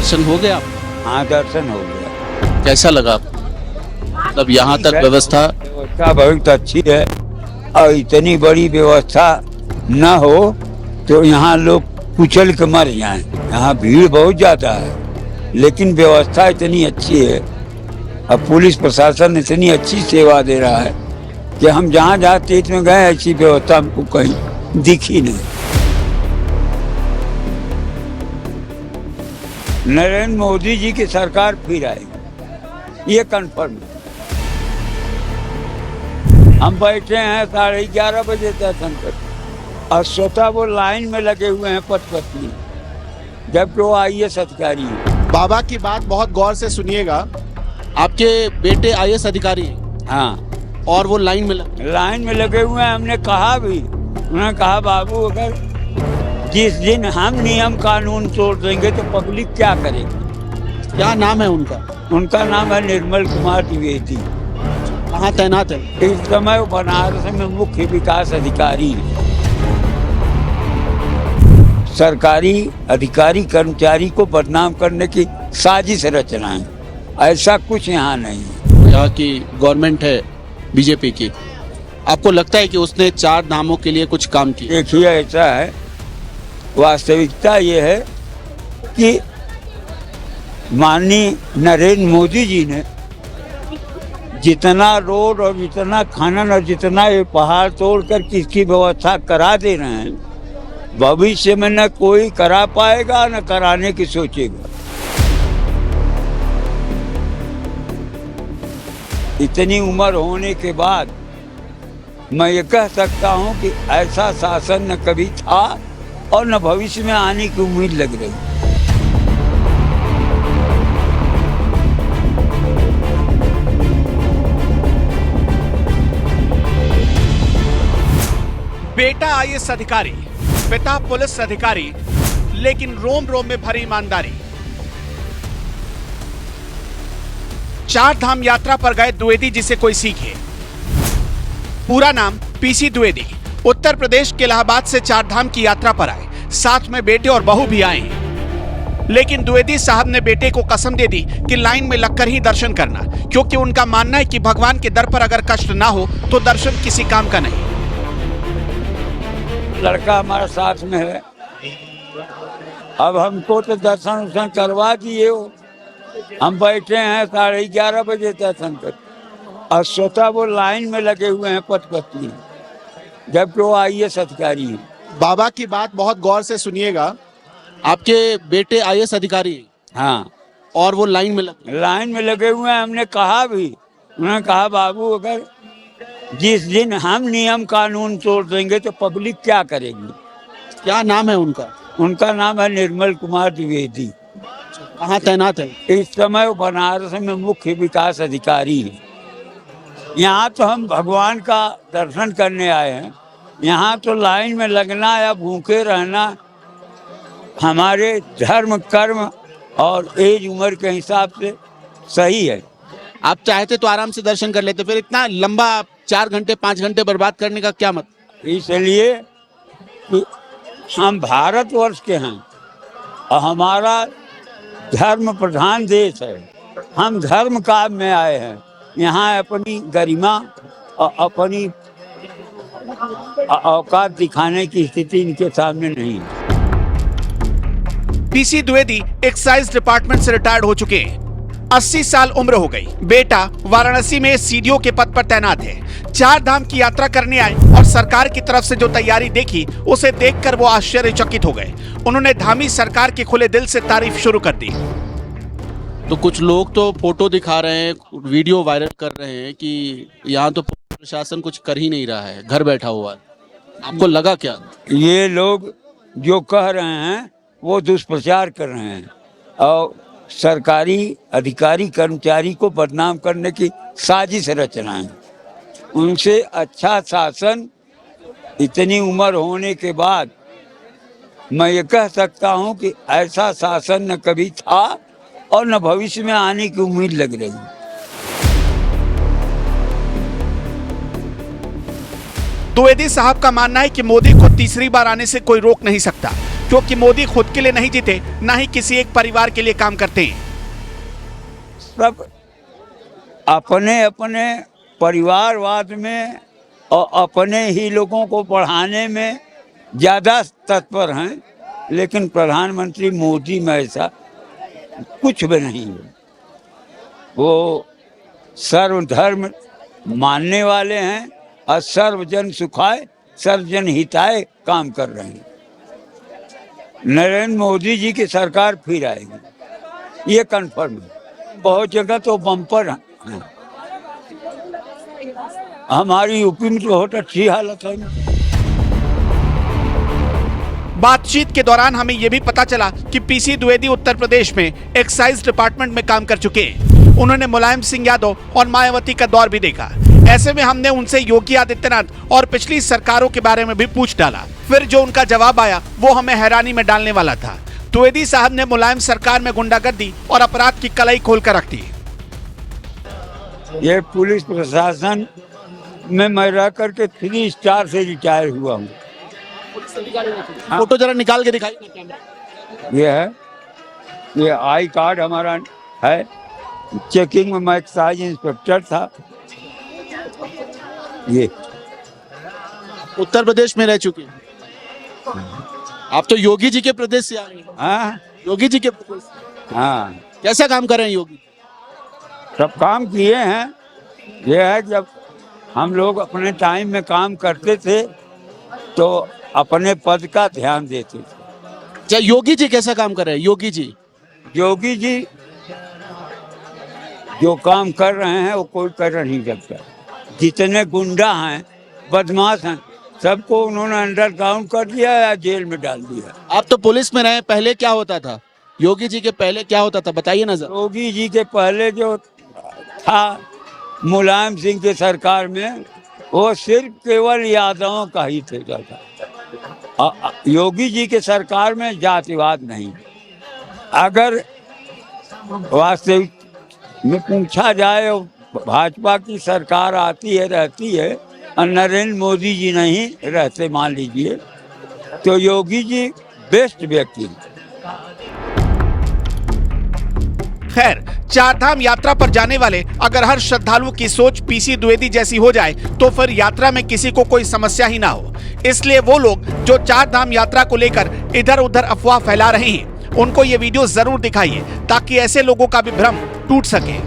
दर्शन हो गया? हाँ, दर्शन हो गया। कैसा लगा आपको? मतलब यहाँ तक व्यवस्था बहुत अच्छी है, और इतनी बड़ी व्यवस्था न हो तो यहाँ लोग कुचल के मर जाएं। यहाँ भीड़ बहुत ज्यादा है, लेकिन व्यवस्था इतनी अच्छी है, अब पुलिस प्रशासन इतनी अच्छी सेवा दे रहा है कि हम जहाँ जहाँ तीर्थ में गए ऐसी व्यवस्था हमको कहीं दिखी नहीं। नरेंद्र मोदी जी की सरकार फिर आएगी, ये कंफर्म है। हम बैठे हैं 11:30 बजे दर्शन कर, और स्वतः वो लाइन में लगे हुए हैं पथ पत्नी, जबकि वो IAS अधिकारी है। बाबा की बात बहुत गौर से सुनिएगा। आपके बेटे IAS अधिकारी हैं? हाँ, और वो लाइन में लगे हुए हैं। हमने कहा भी, उन्होंने कहा बाबू अगर जिस दिन हम नियम कानून तोड़ देंगे तो पब्लिक क्या करेगी। क्या नाम है उनका? उनका नाम है निर्मल कुमार द्विवेदी। कहाँ तैनात है? इस समय वो बनारस में मुख्य विकास अधिकारी है। सरकारी अधिकारी कर्मचारी को बदनाम करने की साजिश रचना है, ऐसा कुछ यहाँ नहीं है। यहाँ की गवर्नमेंट है बीजेपी की, आपको लगता है कि उसने 4 धामों के लिए कुछ काम किया? देखिए, ऐसा है, वास्तविकता ये है कि माननीय नरेंद्र मोदी जी ने जितना रोड और जितना खनन और जितना ये पहाड़ तोड़कर किसकी व्यवस्था करा दे रहे हैं, भविष्य में न कोई करा पाएगा न कराने की सोचेगा। इतनी उम्र होने के बाद मैं ये कह सकता हूँ कि ऐसा शासन न कभी था और न भविष्य में आने की उम्मीद लग रही। बेटा IAS अधिकारी, पिता पुलिस अधिकारी, लेकिन रोम रोम में भरी ईमानदारी। 4 धाम यात्रा पर गए द्विवेदी जिसे कोई सीखे। पूरा नाम PC द्विवेदी, उत्तर प्रदेश के इलाहाबाद से 4 धाम की यात्रा पर आए, साथ में बेटे और बहू भी आए हैं। लेकिन द्विवेदी साहब ने बेटे को कसम दे दी कि लाइन में लगकर ही दर्शन करना, क्योंकि उनका मानना है कि भगवान के दर पर अगर कष्ट ना हो तो दर्शन किसी काम का नहीं। लड़का हमारा साथ में है, अब हमको तो दर्शन करवा दिए हो। हम बैठे हैं 11:30 बजे दर्शन कर, और स्वतः वो लाइन में लगे हुए हैं पथ पत्नी, जबकि वो IAS अधिकारी है। बाबा की बात बहुत गौर से सुनिएगा। आपके बेटे IAS अधिकारी हैं? हाँ, और वो लाइन में लगे हुए हैं। हमने कहा भी, उन्होंने कहा बाबू अगर जिस दिन हम नियम कानून तोड़ देंगे तो पब्लिक क्या करेगी। क्या नाम है उनका? उनका नाम है निर्मल कुमार द्विवेदी। कहाँ तैनात है? इस समय वो बनारस में मुख्य विकास अधिकारी है। यहाँ तो हम भगवान का दर्शन करने आए हैं, यहाँ तो लाइन में लगना या भूखे रहना हमारे धर्म कर्म और एज उम्र के हिसाब से सही है। आप चाहते तो आराम से दर्शन कर लेते, फिर इतना लंबा 4 घंटे 5 घंटे बर्बाद करने का क्या मतलब? इसलिए कि हम भारतवर्ष के हैं और हमारा धर्म प्रधान देश है, हम धर्म काम में आए हैं। यहाँ अपनी गरिमा और अपनी औकात दिखाने की स्थिति इनके सामने नहीं है। PC द्विवेदी एक्साइज डिपार्टमेंट से रिटायर्ड हो चुके हैं। 80 साल उम्र हो गई। बेटा वाराणसी में CDO के पद पर तैनात है। 4 धाम की यात्रा करने आए और सरकार की तरफ से जो तैयारी देखी उसे देखकर वो आश्चर्यचकित हो गए। उन्होंने धामी सरकार के खुले दिल से तारीफ शुरू कर दी। तो कुछ लोग तो फोटो दिखा रहे हैं, वीडियो वायरल कर रहे हैं कि यहाँ तो प्रशासन कुछ कर ही नहीं रहा है, घर बैठा हुआ है। आपको लगा क्या? ये लोग जो कह रहे हैं वो दुष्प्रचार कर रहे हैं और सरकारी अधिकारी कर्मचारी को बदनाम करने की साजिश रचना है। उनसे अच्छा शासन इतनी उम्र होने के बाद मैं ये कह सकता हूँ कि ऐसा शासन न कभी था और न भविष्य में आने की उम्मीद लग रही। द्विवेदी साहब का मानना है कि मोदी को तीसरी बार आने से कोई रोक नहीं सकता। क्योंकि मोदी खुद के लिए नहीं जीते, ना ही किसी एक परिवार के लिए काम करते हैं। सब अपने अपने परिवारवाद में और अपने ही लोगों को बढ़ाने में ज़्यादा तत्पर हैं, लेकिन प्रधानमंत्री मोदी में ऐसा कुछ भी नहीं है। वो सर्वधर्म मानने वाले हैं और सर्वजन सुखाय सर्वजन हिताय काम कर रहे हैं। नरेंद्र मोदी जी की सरकार फिर आएगी, ये कन्फर्म है। बहुत जगह तो बम्पर है, हमारी यूपी में तो बहुत अच्छी हालत है। बातचीत के दौरान हमें यह भी पता चला कि पीसी द्विवेदी उत्तर प्रदेश में एक्साइज डिपार्टमेंट में काम कर चुके हैं। उन्होंने मुलायम सिंह यादव और मायावती का दौर भी देखा। ऐसे में हमने उनसे योगी आदित्यनाथ और पिछली सरकारों के बारे में भी पूछ डाला। फिर जो उनका जवाब आया वो हमें हैरानी में डालने वाला था। द्विवेदी साहब ने मुलायम सरकार में गुंडागर्दी और अपराध की कलाई खोलकर रख दी। ये पुलिस प्रशासन में मैं रह करके 3 स्टार से रिटायर हुआ हूँ। फोटो जरा निकाल के दिखाइए कैमरा। ये है, ये आई कार्ड हमारा है। चेकिंग में मैं एक्साइज इंस्पेक्टर था। ये उत्तर प्रदेश में रह चुके हैं आप तो योगी जी के प्रदेश से आ गए। हाँ योगी जी के प्रदेश से। हाँ, कैसा काम कर रहे हैं योगी? सब काम किए हैं। ये है जब हम लोग अपने टाइम में काम करते थे तो अपने पद का ध्यान देते थे। अच्छा, योगी जी कैसा काम कर रहे हैं? योगी जी जो काम कर रहे हैं वो कोई कर नहीं सकता। जितने गुंडा हैं, बदमाश हैं, सबको उन्होंने अंडरग्राउंड कर दिया या जेल में डाल दिया। आप तो पुलिस में रहे, पहले क्या होता था? योगी जी के पहले क्या होता था बताइए ना जरा। योगी जी के पहले जो था मुलायम सिंह की सरकार में, वो सिर्फ केवल यादवों का ही था। योगी जी के सरकार में जातिवाद नहीं। अगर वास्तविक में पूछा जाए, भाजपा की सरकार आती है रहती है और नरेंद्र मोदी जी नहीं रहते मान लीजिए, तो योगी जी बेस्ट व्यक्ति हैं। खैर, चारधाम यात्रा पर जाने वाले अगर हर श्रद्धालु की सोच पीसी द्विवेदी जैसी हो जाए तो फिर यात्रा में किसी को कोई समस्या ही ना हो। इसलिए वो लोग जो चारधाम यात्रा को लेकर इधर उधर अफवाह फैला रहे हैं, उनको ये वीडियो जरूर दिखाइए ताकि ऐसे लोगों का भी भ्रम टूट सके।